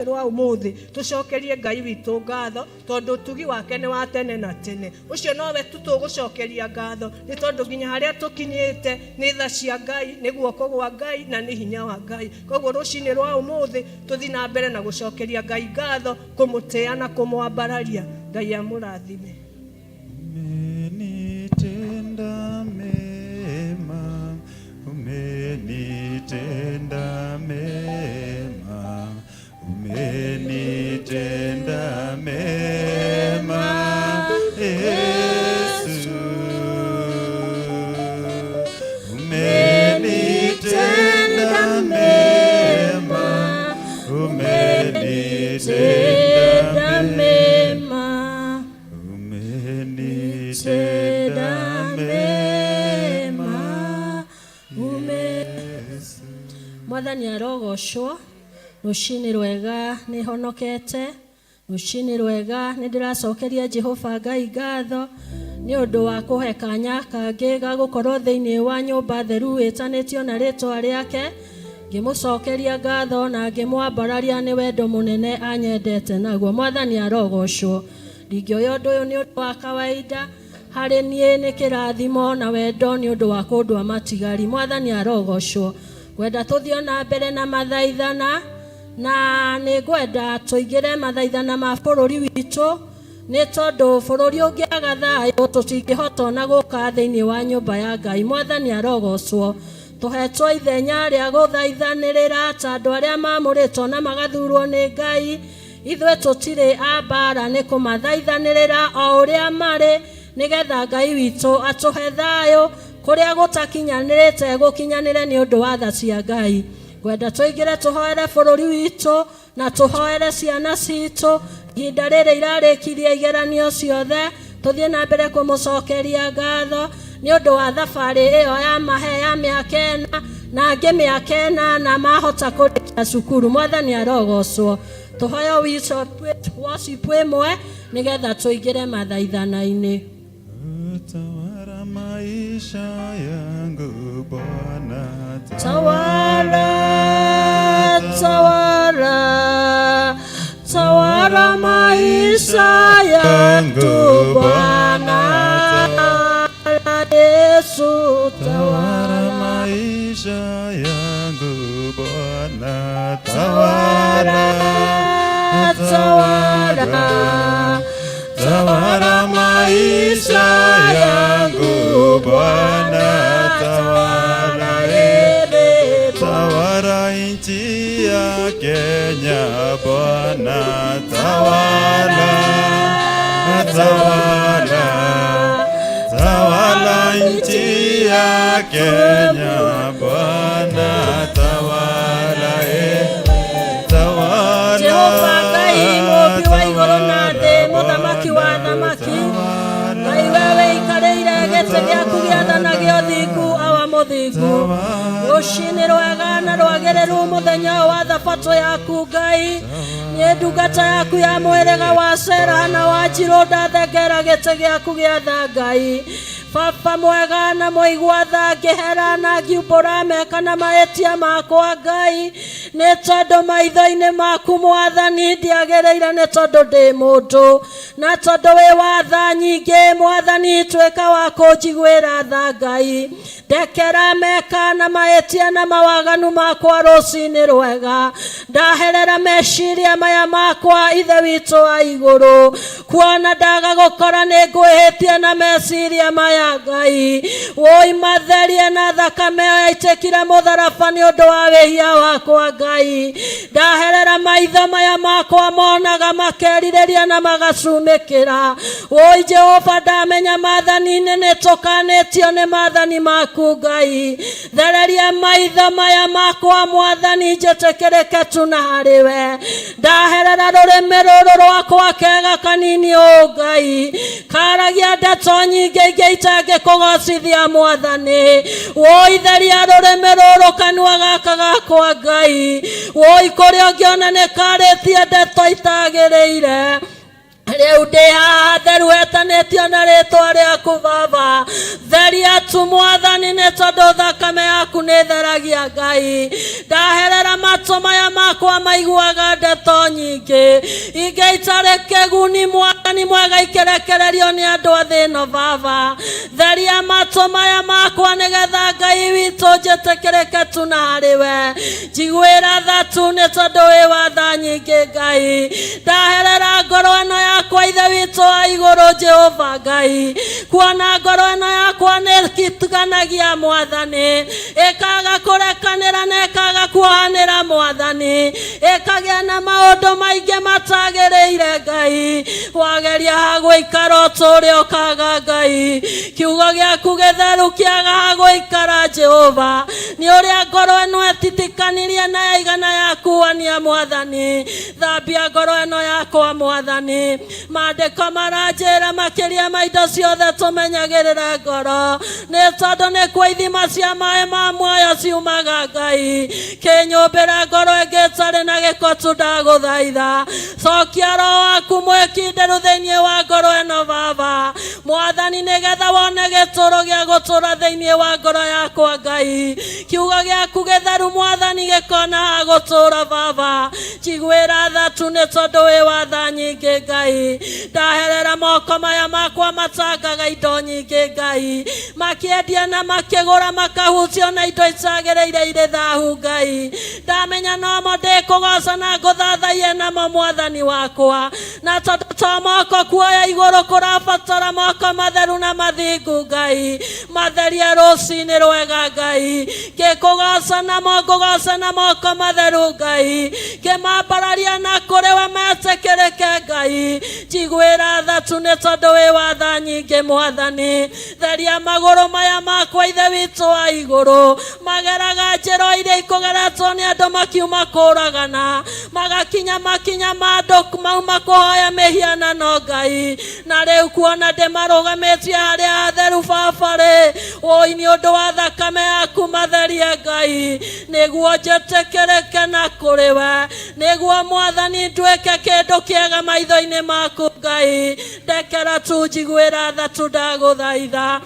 rwa umuthi tucokerie Ngai witu ngatho tondu tugi wake ni wa tene na tene. Ucio nowe tugucokeria ngatho ni tondu nginya haria tukinyite ni tha cia Ngai, ni guoko gwa Ngai na ni hinya wa Ngai. Koguo rucini rwa umuthi tuthi na mbere na gucokeria Ngai ngatho, kumutia na kumwambararia. Ngai amurathime. Umenitenda mema, umenitenda mema, umenitenda mema, Yesu. Umenitenda mema, umenitenda mema, umenitenda mema, Mwathani arogocwo. Rucini rwega ni honokete, rucini rwega ni ndiracokeria Jehova Ngai ngatho ni undu wa kuhe kanya kangi ga gukorwo thiini wa nyumba theru itanitio na ritwa riake, ngimucokeria ngatho na ngimwambararia ni wendo munene anyendete naguo. Mwathani arogocwo. Ndingioya undu uyu ni undu wa kawaida hari nie ni kirathimo na wendo ni undu wa kundwa matigari. Mwathani arogocwo. Gwenda tuthio na mbere na mathaithana na ni gwenda tuigire mathaithana ma bururi witu ni tondu bururi ungiaga thayo tutingihota na guka thiini wa nyumba ya Ngai. Mwathani arogocwo. Tuhetwo ithenya ria guthaithanirira ta andu aria mamuritwo na magathurwo ni Ngai. Ithwe tutire ambara ni kumathaithanirira o uria mari nigetha Ngai witu atuhe thayo kuria gutakinyanirite gukinyanire ni undu wa tha cia Ngai. Gwenda tuigire tuhoere bururi witu na tuhoere ciana citu ihinda riri irarikirie igeranio ciothe, tuthie na mbere kumucokeria ngatho ni undu wa thabari iyo ya mahe ya miaka ena na angi miaka ena na mahota kurikia cukuru. Mwathani arogocwo. Tuhoyo worship imwe nigetha tuigire mathaithana-ini. Tawala maisha yangu Bwana, tawala, tawala, tawala maisha yangu Bwana Yesu, tawala maisha yangu Bwana, tawala, tawala, tawala maisha yangu Bwana, tawala, tawala nchi ya Kenya Bwana, tawala, tawala, tawala nchi ya Kenya Bwana, tawala, tawala. Jehova Ngai muumbi wa iguru na thi, muthamaki wa thamaki, Ngai wewe ikarĩire gĩtĩ gĩaku gĩathanagia ũthingu awa mũthingu. Rucini rwega na rwagĩrĩru mũthenya wa thabatũ yaku Ngai, nĩ ndungata yaku ya mwĩrĩga wa Sera na wa Njirũ ndathengera gĩtĩ gĩaku gĩa tha Ngai. Baba mwega na mũigua tha ngĩhera na ngiumbũra meka na mahĩtia makwa Ngai, nĩ tondũ maitho-inĩ maku Mwathani ndiagĩrĩire nĩ tondũ ndĩ mũndũ, na tondũ wĩ wa tha nyingĩ Mwathani tuĩka wa kũnjiguĩra tha Ngai. Ndekera meka na mahĩtia na mawaganu makwa rũcinĩ rwega, ndaherera meciria maya makwa Ithe witũ wa igũrũ, kuona ndaga gũkora nĩ ngwĩhĩtie na meciria maya Ngai. Woi matherie na thakame yaitĩkire mũtharaba nĩ ũndũ wa wĩhia wakwa Ngai. Ndaherera maitho maya makwa monaga makerirĩria na magacumĩkĩra. Woi Jehova ndamenya maathani-inĩ nĩ tũkanĩtio nĩ maathani maku Ngai. Thereria maitho maya makwa Mwathani njĩtĩkĩrĩke tu na harĩwe. Ndaherera rũrĩmĩ rũrũ rwakwa kega kanini o Ngai, karagia ndeto nyingĩ ingĩ itangĩkũgocithia Mwathani. Woi theria rũrĩmĩ rũrũ kanua gaka gakwa Ngai. Woi kũrĩa ũngĩona nĩ karĩtie ndeto itagĩrĩire rĩu ndĩ haha theru hetanĩtio na rĩtwa rĩaku Baba. Theria tu Mwathani nĩ tondũ thakame yaku nĩ theragia Ngai. Ndaherera matũ maya makwa maiguaga ndeto nyingĩ, ingĩ itarĩ kĩguni Mwathani mwega ikerekererio nĩ andũ a thĩĩno Baba. Theria matũ maya makwa nĩgetha Ngai witũ njĩtĩkĩrĩke tu na harĩwe. Njiguĩra tha tu nĩ tondũ wĩ wa tha nyingĩ Ngai. Ndaherera ngoro ĩno yakwa Ithe witũ wa igũrũ Jehova Ngai, kuona ngoro ĩno yakwa nĩ ĩtiganagia Mwathani, ĩkaga kũrekanĩra na ĩkaga kuohanĩra Mwathani, ĩkagĩa na maũndũ maingĩ matagĩrĩire Ngai. Wageria ha gũikara ũtũũre ũkaga Ngai. Kiugo gĩaku gĩtheru kĩaga ha gũikara Jehova. Nĩ ũrĩa ngoro ĩno ĩtitikanirie na yaigana yakuania Mwathani. Thambia ngoro ĩno yakwa Mwathani. Maandĩko maranjĩra makĩria ma indo ciothe tũmenyagĩrĩra ngoro, nĩ tondũ nĩ kwa ithima cia maaĩ ma muoyo ciumaga Ngai. Kĩnyũmbĩra ngoro ĩngĩ ĩtarĩ na gĩko tu ndagũthaitha. Cokia roho waku mwĩkindĩru thĩinĩ wa ngoro ĩno Baba Mwathani, nĩgetha wone gĩtũũro gĩa gũtũũra thĩinĩ wa ngoro yakwa Ngai. Kiugo gĩaku gĩtheru Mwathani gĩkona ha gũtũũra Baba. Njiguĩra tha tu nĩ tondũ wĩ wa tha nyingĩ Ngai. Ndaherera moko maya makwa matangaga indo nyingĩ Ngai, makĩendia na makĩgũra makahutio na indo itagĩrĩire irĩ thahu Ngai. Ndamenya nomo ndĩkũgoca na ngũthathaiye namo Mwathani wakwa, na tondũ to moko kuoya igũrũ kũrabatara moko matheru na mathingu Ngai. Matheria rũcinĩ rwega Ngai, ngĩkũgoca namo ngũgoca na moko matheru Ngai, ngĩmambararia na kũrĩ we metĩkĩrĩke Ngai. Njiguĩra tha tu nĩ tondũ wĩ wa tha nyingĩ Mwathani. Theria magũrũ maya makwa Ithe witũ wa igũrũ, mageraga njĩra iria ikũgeretwo nĩ andũ makiuma kũũragana, magakinya makinya ma andũ mauma kũhoya mĩhianano Ngai. Na rĩu kuona ndĩmarũgamĩtie harĩa hatheru Baba rĩ, ũĩ nĩ ũndũ wa thakame yaku matherie Ngai, nĩguo njĩtĩkĩrĩke na kũrĩ we, nĩguo Mwathani nduĩke kĩndũ kĩega maitho-inĩ maku Ngai. Ndekera tu njiguĩra tha tu ndagũthaitha.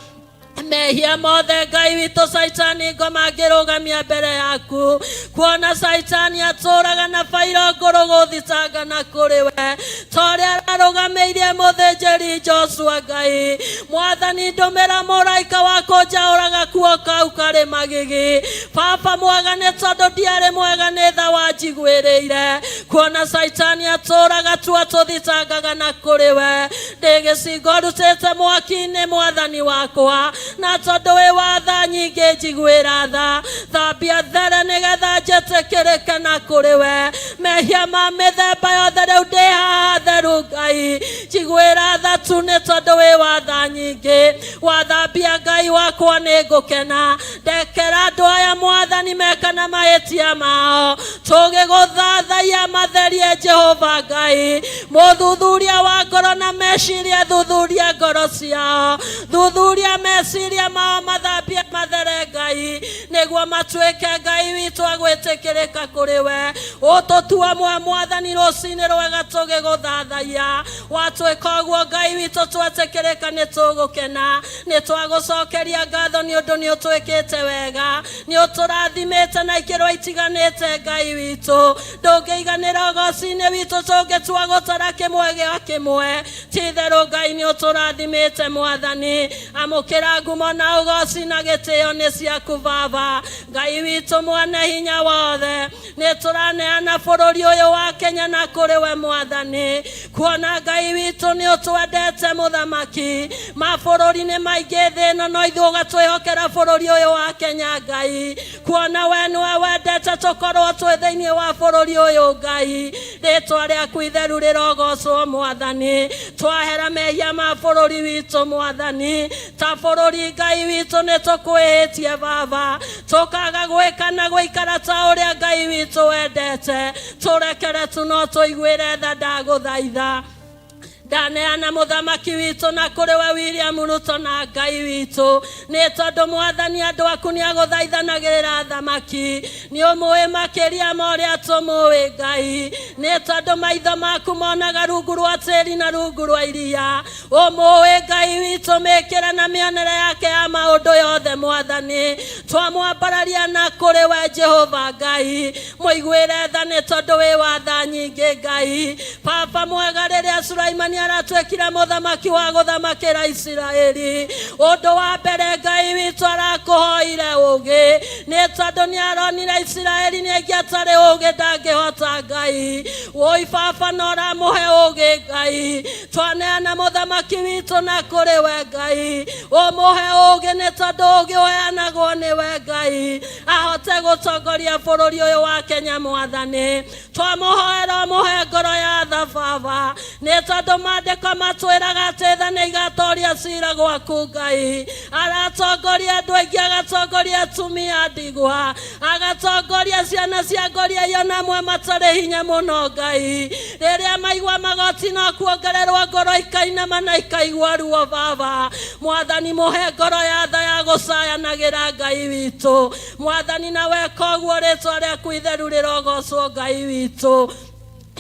Mehia mothe Ngai witũ Saitani ngoma ngĩrũgamia mbere yaku, kuona Saitani atũũraga na bairo ngũrũ gũthitanga na kũrĩ we, torĩa ararũgamĩirie mũthĩnjĩri Joshua Ngai. Mwathani ndũmĩra mũraika wako njaũraga kuo kau karĩ magigi. Baba mwega, nĩ tondũ ndiarĩ mwega nĩ tha wanjiguĩrĩire, kuona Saitani atũũraga tu atũthitangaga na kũrĩ we. Ndĩ gĩcingo ndutĩte mwaki-inĩ Mwathani wakwa, na tondũ wĩ wa tha nyingĩ njiguĩra tha. Thambia there nĩgetha njĩtĩkĩrĩke na kũrĩ we. Mehia ma mĩthemba yothe rĩu ndĩ haha theru Ngai, njiguĩra tha tu nĩ tondũ wĩ wa tha nyingĩ. Wathambia Ngai wakwa nĩ ngũkena. Ndekera andũ aya Mwathani mekana mahĩtia mao, tũgĩgũthathaiya matherie Jehova Ngai. Mũthuthuria wa ngoro na meciria thuthuria ngoro ciao, thuthuria meciria mao mathambie mathere Ngai, nĩguo matuĩke Ngai witũ agwĩtĩkĩrĩka kũrĩ we. Ũtũtua mwe Mwathani rũcinĩ rwega tũgĩgũthathaiya. Watuĩka ũguo Ngai witũ twetĩkĩrĩka nĩ tũgũkena. Nĩ twagũcokeria ngatho nĩ ũndũ nĩ ũtwĩkĩte wega, nĩ ũtũrathimĩte na ikĩro itiganĩte Ngai witũ. Ndũngĩiganĩra ũgoci-inĩ witũ tũngĩtua gũtara kĩmwe gĩa kĩmwe. Ti-itherũ Ngai nĩ ũtũrathimĩte Mwathani. Amũkĩra ngumo na ũgoci na gĩtĩo nĩ ciaku Baba. Ngai witũ mwene hinya wothe, nĩ tũraneana bũrũri ũyũ wa Kenya na kũrĩ we Mwathani, kuona Ngai witũ nĩ ũtwendete Mũthamaki. Mabũrũri nĩ maingĩ thĩ ĩno no ithuĩ ũgatwĩhokera bũrũri ũyũ wa Kenya Ngai, kuona we nĩwe wendete tũkorwo twĩ thĩinĩ wa bũrũri ũyũ Ngai. Rĩtwa rĩaku itheru rĩrogocwo Mwathani. Twahera mehia ma bũrũri witũ Mwathani, ta bũrũri Ngai witũ nĩ tũkwĩhĩtie Baba, tũkaga gwĩka na gũikara ta ũrĩa Ngai witũ wendete. Tũrekere tu no tũiguĩre tha ndagũthaitha. ndaneana muthamaki witũ na kũrĩ we William Ruto na Ngai witũ nĩ tondũ Mwathani andũ aku nĩ agũthaithanagĩrĩra thamaki nĩ ũmũĩ makĩria ma ũrĩa tũmũĩ Ngai nĩ tondũ maitho maku monaga rungu rwa tĩri na rungu rwa iria ũmũĩ Ngai witũ mĩkĩre na mĩonere yake ya maũndũ yothe Mwathani twamwambararia na kũrĩ we Jehova Ngai mũiguĩre tha nĩ tondũ wĩ watha nyingĩ Ngai Baba mwega rĩrĩa Sulaimani aratwĩkire mũthamaki wa gũthamakĩra Isiraeli ũndũ wa mbere Ngai witũ arakũhoire ũgĩ nĩ tondũ nĩ aronire Isiraeli nĩ aingĩ atarĩ ũgĩ ndangĩhota Ngai woi Baba no ũramũhe ũgĩ Ngai twaneana mũthamaki witũ na kũrĩ we Ngai ũmũhe ũgĩ nĩ tondũ ũgĩ ũheanagwo nĩ we Ngai ahote gũtongoria bũrũri ũyũ wa Kenya Mwathani twamũhoera ũmũhe ngoro ya tha Baba nĩ tondũ maandĩko matwĩraga atĩ tha nĩ igatoria cira gwaku Ngai aratongoria andũ aingĩ agatongoria atumia ndigwa agatongoria ciana cia ngoriai na amwe matarĩ hinya mũno Ngai rĩrĩa maigua magoti no kuongererwo ngoro ikainama na ikaigua ruo Baba Mwathani mũhe ngoro ya tha ya gũcayanagĩra Ngai witũ Mwathani nawe koguo rĩtwa rĩaku itheru rĩrogocwo Ngai witũ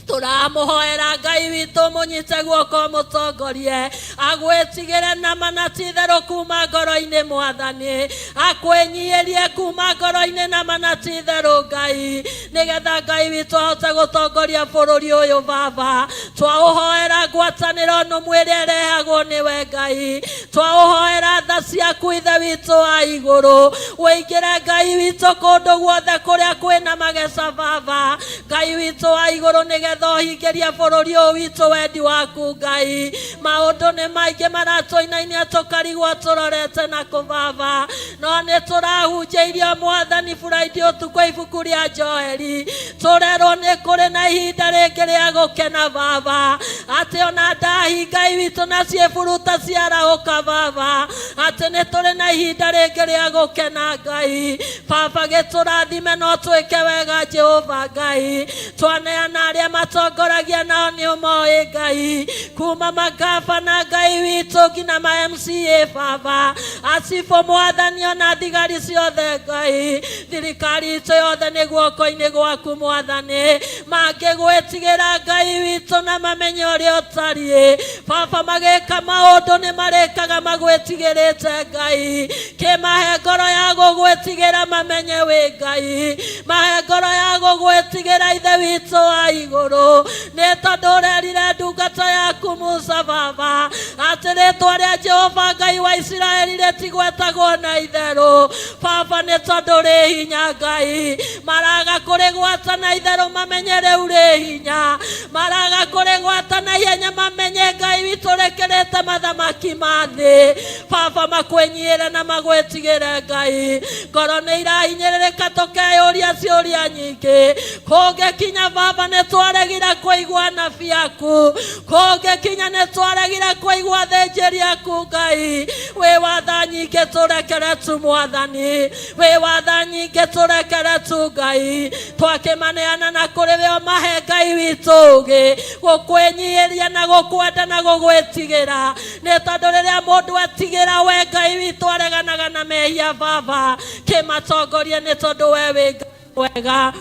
tũramũhoera Ngai witũ mũnyite guoko mũtongorie agwĩtigĩre na manati itherũ kuma ngoro-inĩ Mwathani akwĩnyihĩrie kuma ngoro-inĩ na manati itherũ Ngai nĩgetha Ngai witũ ahote gũtongoria bũrũri ũyũ Baba twaũhoera ngwatanĩro nũmu ĩrĩa ĩrehagwo nĩwe Ngai twaũhoera tha ciaku ithe witũ wa igũrũ wĩingĩre Ngai witũ kũndũ guothe kũrĩa kwĩna mageca Baba Ngai witũ wa igũrũ nĩgetha ũhingĩrie bũrũri ũyũ witũ wendi waku Ngai maũndũ nĩ maingĩ maratũinainia tũkarigwo tũrorete na Baba no nĩ tũrahunjĩirio Mwathani Friday ũtukũ ibuku rĩa Joeli tũrerwo nĩ kũrĩ na ihinda rĩngĩ rĩa gũkena Baba atĩ ona ndahi Ngai witũ na ciĩburuta ciarahũka Baba atĩ nĩ tũrĩ na ihinda rĩngĩ rĩa gũkena Ngai Baba gĩtũrathime no twĩke wega Jehova Ngai twaneana arĩa matongoragia nao nĩ ũmoĩ Ngai kuma magavana Ngai witũ nginya ma MCA Baba acibũ Mwathani ona thigari ciothe Ngai thirikari itũ yothe nĩ guoko-inĩ gwaku Mwathani mangĩgwĩtigĩra Ngai witũ na mamenye ũrĩa ũtariĩ Baba magĩka maũndũ nĩ marĩkaga magwĩtigĩrĩte Ngai kĩmahe ngoro ya gũgwĩtigĩra mamenye wĩ Ngai mahe ngoro ya gũgwĩtigĩra ithe witũ wa igũrũ nĩ tondũ ũrerire ndungata yaku Musa Baba atĩ rĩtwa rĩa Jehova Ngai wa Isiraeli rĩtigwetagwo na itherũ Baba nĩ tondũ rĩ hinya Ngai maraga kũrĩgwata na itherũ mamenye rĩu rĩ hinya maraga kũrĩgwata na ihenya mamenye Ngai witũ rĩkĩrĩte mathamaki ma thĩ Baba makwĩnyihĩre na magwĩtigĩre Ngai ngoro nĩ irahinyĩrĩrĩka tũkeyũria ciũria nyingĩ kũngĩkinya Baba nĩ twaregire kũigua nabii aku kũngĩkinya nĩ twaregire kũigua thĩnjĩri aku Ngai wĩ watha nyingĩ tũrekere tu Mwathani wĩ watha nyingĩ tũrekere tu Ngai twakĩmaneana na kũrĩ we mahe Ngai witũ ũgĩ gũkwĩnyihĩria na gũkwenda na gũgwĩtigĩra nĩ tondũ rĩrĩa mũndũ etigĩra we Ngai witũ areganaga na mehia Baba kĩmatongorie nĩ tondũ we wĩ wega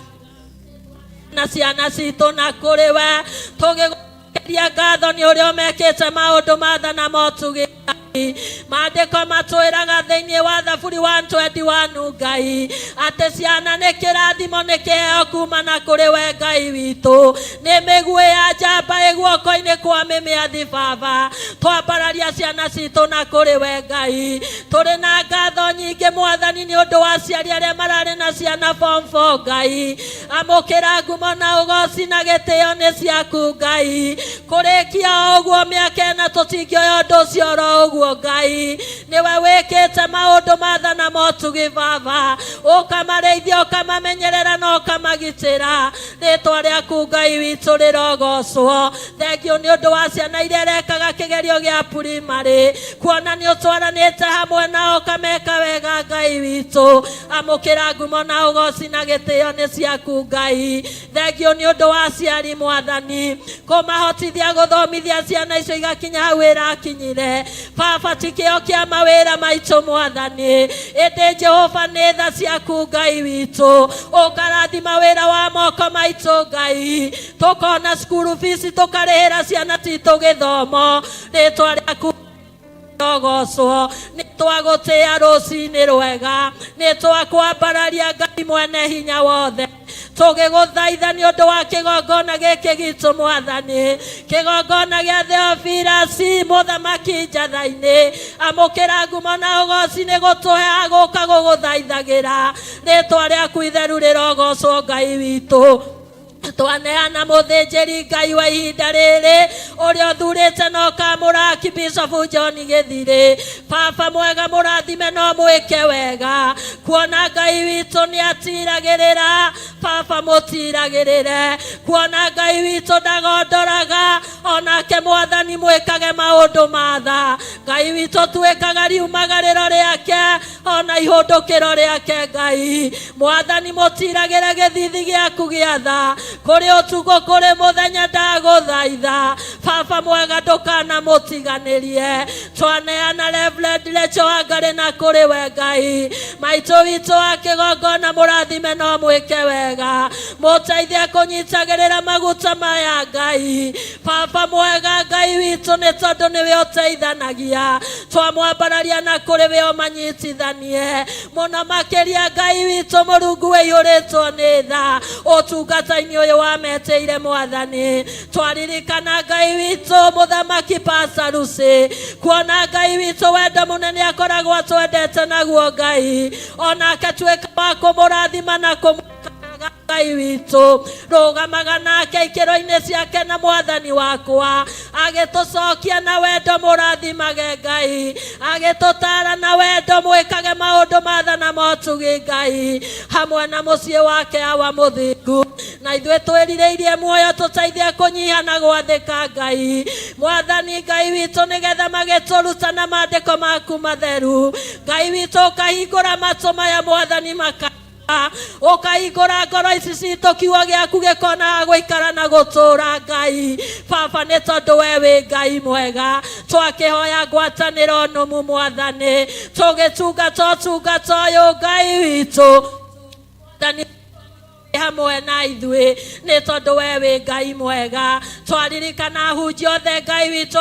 na ciana citũ na kũrĩ we tũgĩgũcokeria ngatho nĩ ũrĩa ũmekĩte maũndũ ma tha na motugĩ maandĩko matwĩraga thĩinĩ wa Thaburi 121 Ngai atĩ ciana nĩ kĩrathimo nĩ kĩheo kuma na kũrĩ we Ngai witũ nĩ mĩguĩ ya njamba ĩ guoko-inĩ kwa mĩmĩathi Baba twambararia ciana citũ na kũrĩ we Ngai tũrĩ na ngatho nyingĩ Mwathani nĩ ũndũ wa aciari arĩa mararĩ na ciana form 4 Ngai amũkĩra ngumo na ũgoci na gĩtĩo nĩ ciaku Ngai kũrĩkia ũguo mĩaka ĩna tũtingĩoya ũndũ ũcio ro ũguo Ngai niwe wĩkĩte maũndũ ma tha na motugi Baba ũkamarĩithia ũkamamenyerera na ũkamagitĩra rĩtwa rĩaku Ngai witũ rĩrogocwo thengio nĩ ũndũ wa ciana iria rekaga kĩgerio gĩa primary kuona nĩ ũtwaranĩte hamwe nao kameka wega Ngai witũ amũkĩra ngumo na ũgoci na gĩtĩo nĩ ciaku Ngai thengio nĩ ũndũ wa ciari Mwathani kũmahotithia gũthomithia ciana icio igakinya hau ĩrakinyire Baba ti kĩo kĩa mawĩra maitũ Mwathani ĩndĩ Jehova nĩ tha ciaku Ngai witũ ũkarathima wĩra wa moko maitũ Ngai tũkona school fees tũkarĩhĩra ciana citũ gĩthomo rĩtwa rĩaku Ogoswo nĩ twagũtĩa rũcinĩ rwega nĩ twakwambararia Ngai mwene hinya wothe tũgĩgũthaitha nĩ ũndũ wa kĩgongona gĩkĩ gitũ Mwathani kĩgongona gĩa Theophilus mũthamaki njatha-inĩ amũkĩra ngumo na ũgoci nĩ gũtũhe agũka gũgũthaithagĩra rĩtwa rĩaku itheru rĩrogocwo Ngai witũ twaneana mũthĩnjĩri Ngai wa ihinda rĩrĩ ũrĩa ũthurĩte na ũkamũra Archbishop John Gĩthirĩ Baba mwega mũrathime no mwĩke wega kuona Ngai witũ nĩ atiragĩrĩra Baba mũtiragĩrĩre kuona Ngai witũ ndagondoraga onake Mwathani mwĩkage maũndũ matha Ngai witũ twĩkaga riumagarĩro rĩake ona ihũndũkĩro rĩake Ngai Mwathani mũtiragĩre gĩthithi gĩaku gĩa tha kũrĩ ũtukũ kũrĩ mũthenya ndagũthaitha Baba mwega ndũkana mũtiganĩrie twaneana Reverend Rachel Wangari na kũrĩ we Ngai maitũ witũ wa kĩgongona mũrathime no mwĩke wega mũteithie kũnyitagĩrĩra maguta maya Ngai Baba mwega Ngai witũ nĩ tondũ nĩwe ũteithanagia twamwambararia na kũrĩ we ũmanyitithanie mũno makĩria Ngai witũ Mũrungu wĩihũrĩtwo nĩ tha ũtungata-inĩ ũyũ wameteire Mwathani twaririkana Ngai witũ mũthamaki Pastor Lucy kuona Ngai witũ wendo mũnene akoragwo atwendete naguo Ngai onake twĩka wa kũmũrathima na Ngai witũ rũgamaga nake ikĩro-inĩ ciake na Mwathani wakwa agĩtũcokia na wendo mũrathimage Ngai agĩtũtara na wendo mwĩkage maũndũ matha na motugi Ngai hamwe na mũciĩ wake wa mũthingu na ithuĩ twĩrirĩirie muoyo tũteithie kũnyiha na gwathĩka Ngai Mwathani Ngai witũ nĩgetha magĩtũruta na maandĩko maku matheru Ngai witũ ũkahingũra matũ maya Mwathani ũkahingũra ngoro ici citũ kiugo gĩaku gĩkona gũikara na gũtũũra Ngai Baba nĩ tondũ we wĩ Ngai mwega twakĩhoya ngwatanĩro nũmu Mwathani tũgĩtungata ũtungata ũyũ Ngai witũ hamwe na ithuĩ nĩ tondũ we wĩ Ngai mwega twaririkana hunjia othe Ngai witũ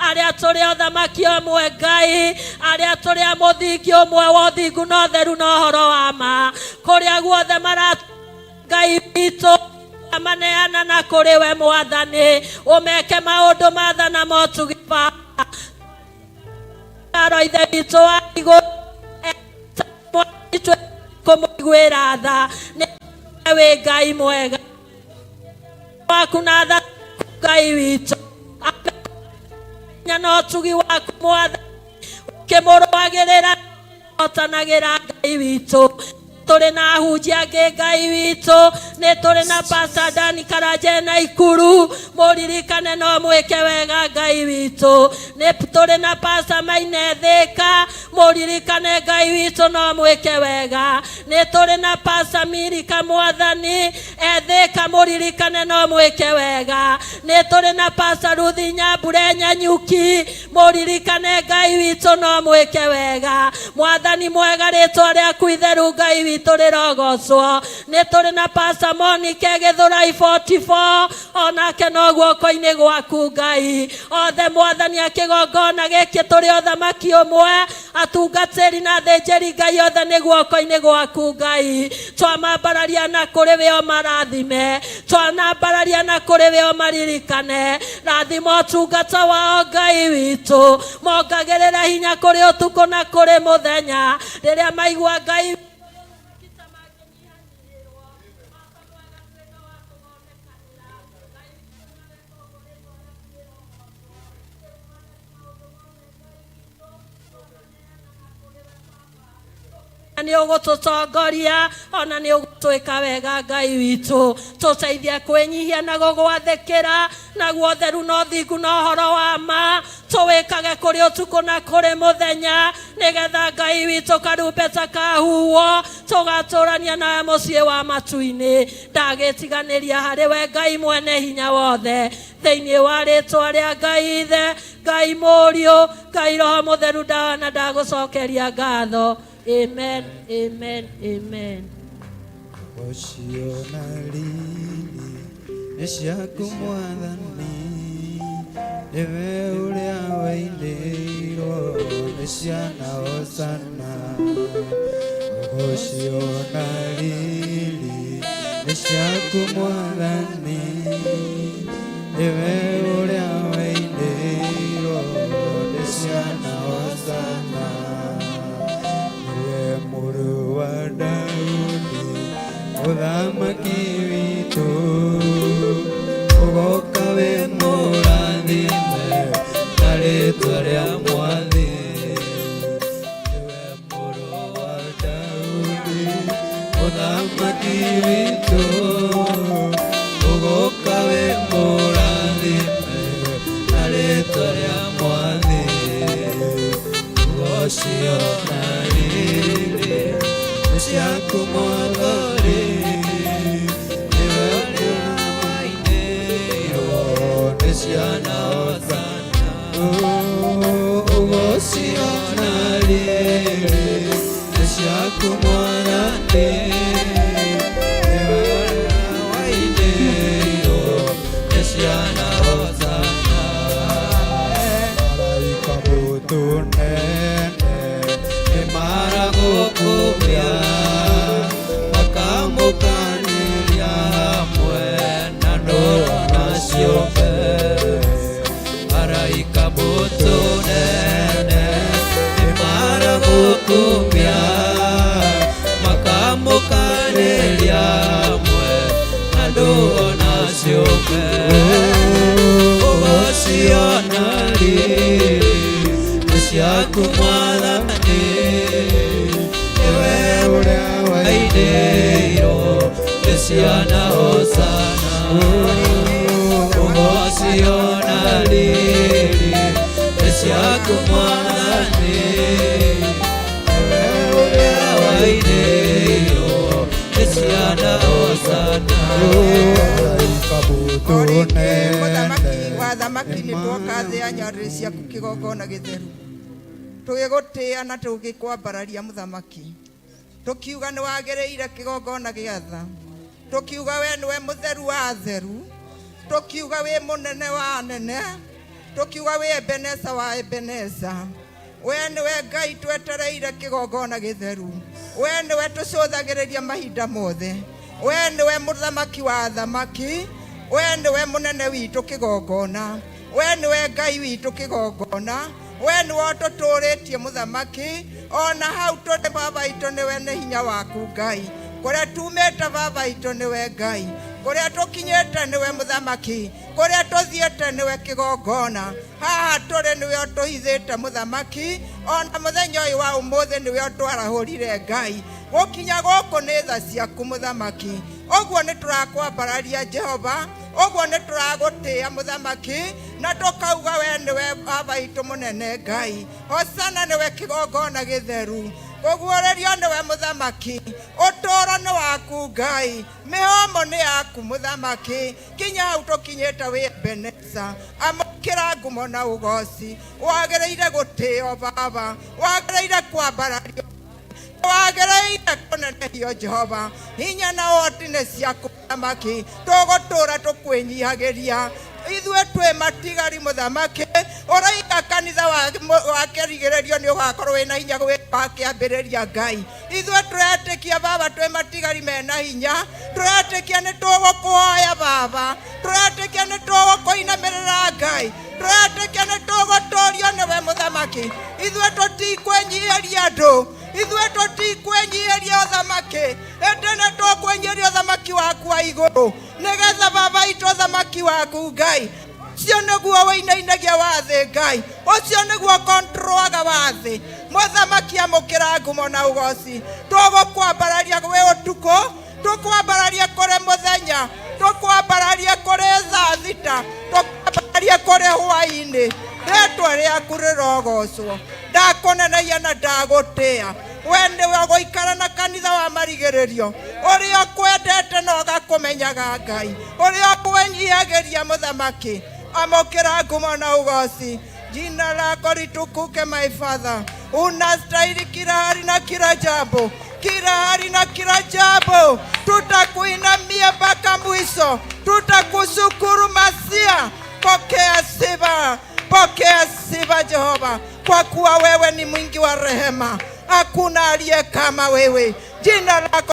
arĩa tũrĩ ũthamaki ũmwe Ngai arĩa tũrĩ mũthingi ũmwe wa ũthingu na ũtheru na ũhoro wa ma kũrĩa guothe Ngai witũ amaneana na kũrĩ we Mwathani ũmeke maũndũ matha na motugi ithe witũ wa igũrũ kũmũiguĩra tha nĩ wĩ Ngai mwega waku na tha Ngai witũ na ũtugi waku Mwathani ũkĩmũrũagĩrĩra ũtanagĩra Ngai witũ tũrĩ na hunjia angĩ Ngai witũ nĩ tũrĩ na Pastor Dan Karanja Naikuru mũririkane no mwĩke wega Ngai witũ nĩ tũrĩ na Pastor Maina Thĩka mũririkane Ngai witũ no mwĩke wega nĩ tũrĩ na Pastor Milika Mwathani Thĩka mũririkane no mwĩke wega nĩ tũrĩ na Pastor Ruthi Nyambure Nyanyuki mũririkane Ngai witũ no mwĩke wega Mwathani mwega rĩtwa rĩaku itheru Ngai witũ rĩrogocwo nĩ tũrĩ na Pastor Monica Gĩthũrai 44 onake no guoko-inĩ gwaku Ngai othe Mwathani akĩgongona gĩkĩ tũrĩ ũthamaki ũmwe atungatĩri na athĩnjĩri Ngai othe nĩ guoko-inĩ gwaku Ngai twamambararia na kũrĩ we ũmarathime twanambararia na kũrĩ we ũmaririkane rathima ũtungata wao Ngai witũ mongagĩrĩra hinya kũrĩ ũtukũ na kũrĩ mũthenya rĩrĩa maigua Ngai nĩ ũgũtũtongoria ona nĩ ũgũtwĩka wega Ngai witũ. Tũteithie kwĩnyihia na gũgwathĩkĩra, naguo theru na ũthingu na ũhoro wa ma tũwĩkage kũrĩ ũtukũ na kũrĩ mũthenya, nĩgetha Ngai witũ karumbeta kahuo tũgatũrania nawe mũciĩ wa matu-inĩ. Ndagĩtiganĩria harĩ we Ngai mwene hinya wothe, thĩinĩ wa rĩtwa rĩa Ngai Ithe, Ngai Mũriũ, Ngai Roho Mũtheru, na ndagũcokeria ngatho. Amen, amen, amen. Ũcio na riri nĩ ciaku Mwathani, nĩwe ũrĩa wainĩirwo nĩ ciana Hosana. Ũcio na riri nĩ ciaku Mwathani, nĩwe ũrĩa wainĩirwo nĩ ciana Hosana. Nĩwe Mũrũ wa Daudi, mũthamaki witũ, ũgoka wĩ mũrathime na rĩtwa rĩa Mwathi. Nĩwe Mũrũ wa Daudi, mũthamaki witũ, ũgoka wĩ mũrathime na rĩtwa rĩa Mwathi. Ũcio na riri nĩ ciaku Mwathani, nĩwe wainĩirwo nĩ ciana Hosana. Ũcio na riri nĩ ciaku Mwathani, nĩwe wainĩirwo nĩ ciana Hosana. Malaika mũtũnene nĩmaragũkũmia, makamũkanĩria hamwe na ndũrũ na ciũmbe. Malaika mũtũnene nĩmaragũkũmia, makamũkanĩria hamwe na ndũrũ na ciũmbe. Ũcio na riri nĩ ciaku Mwathani, nĩwe ũrĩa wainĩirwo nĩ ciana Hosana. Ũcio na riri nĩ ciaku Mwathani, nĩwe ũrĩa wainĩirwo nĩ ciana Hosana. Mũthamaki wa thamaki nĩ tuoka thĩ ya nyarĩrĩ ciaku kĩgongona gĩtheru, tũgĩgũtĩĩa na tũgĩkwambararia mũthamaki, tũkiuga nĩ wagĩrĩire kĩgongona gĩa tha, tũkiuga we nĩwe mũtheru wa atheru, tũkiuga wĩ mũnene wa anene, tũkiuga wĩ Ebeneza wa Ebeneza. We nĩwe Ngai twetereire kĩgongona gĩtheru, we nĩwe tũcũthagĩrĩria mahinda mothe, we nĩwe mũthamaki wa thamaki, we nĩwe mũnene witũ kĩgongona, we nĩwe Ngai witũ kĩgongona, we nĩwe tũtũrĩtie mũthamaki. Ona hau tũrĩ baba itũ nĩwe nĩ hinya waku Ngai, kũrĩa tumĩte baba itũ nĩwe Ngai, kũrĩa tũkinyĩte nĩwe mũthamaki, kũrĩa tũthiĩte nĩwe kĩgongona, haha tũrĩ nĩwe ũtũhithĩte mũthamaki. Ona mũthenya ũyũ wa ũmũthĩ nĩwe ũtwarahũrire Ngai, gũkinya gũkũ nĩ tha ciaku mũthamaki. Ũguo nĩ tũrakwambararia Jehova, ũguo nĩ tũragũtĩĩa mũthamaki, na tũkauga we nĩwe baba itũ mũnene Ngai. Hosana nĩwe kĩgongona gĩtheru, kũguũrĩrio nĩwe mũthamaki, ũtũũro nĩ waku Ngai, mĩhũmũ nĩ yaku mũthamaki. Kinya hau tũkinyĩte wĩ Ebeneza, amũkĩra ngumo na ũgoci, wagĩrĩire gũtĩĩo baba, wagĩrĩire kwambarario, wagĩrĩire kũnenehio Jehova. Hinya na ũhoti nĩ ciaku mũthamaki, tũgũtũũra tũkwĩnyihagĩria. Ithuĩ twĩ matigari mũthamaki, ũraiga kanitha wa kĩrigĩrĩrio nĩ ũgakorwo wĩna hinya gwĩka kĩambĩrĩria Ngai. Ithuĩ tũretĩkia baba twĩ matigari mena hinya, tũretĩkia nĩ tũgũkũhoya baba, tũretĩkia nĩ tũgũkũinamĩrĩra Ngai, tũretĩkia nĩ tũgũtũũrio nĩwe mũthamaki. Ithuĩ tũtikwĩnyihĩria andũ, ithuĩ tũtikwĩnyihĩria ũthamaki, ĩndĩ nĩ tũkwĩnyihĩria ũthamaki waku wa igũrũ, nĩgetha baba itũ ũthamaki waku Ngai, ũcio nĩguo wĩinainagia wathĩ Ngai, ũcio nĩguo controlaga wathĩ. Muthamaki amukira ngumo na ugoci. Tugukwambararia we utuko, tukwambararia kuri muthenya, tukwambararia kuri thaa thita, tukwambararia kuri hwaini. Ritwa riaku rirogocwo. Ndakuneneia na ndagutia. We niwe guikara na kanitha wa marigiririo, uria kwendete na ugakumenyaga Ngai, uria kwenyiagiria muthamaki. Amukira ngumo na ugoci. Jina lako litukuke my Father. Unastahili kila hali na kila jambo, kila hali na kila jambo. Tutakuinamia mpaka mwisho, tutakushukuru Masia. Pokea sifa, pokea sifa Jehova, kwa kuwa wewe ni mwingi wa rehema. Hakuna aliye kama wewe. Jina lako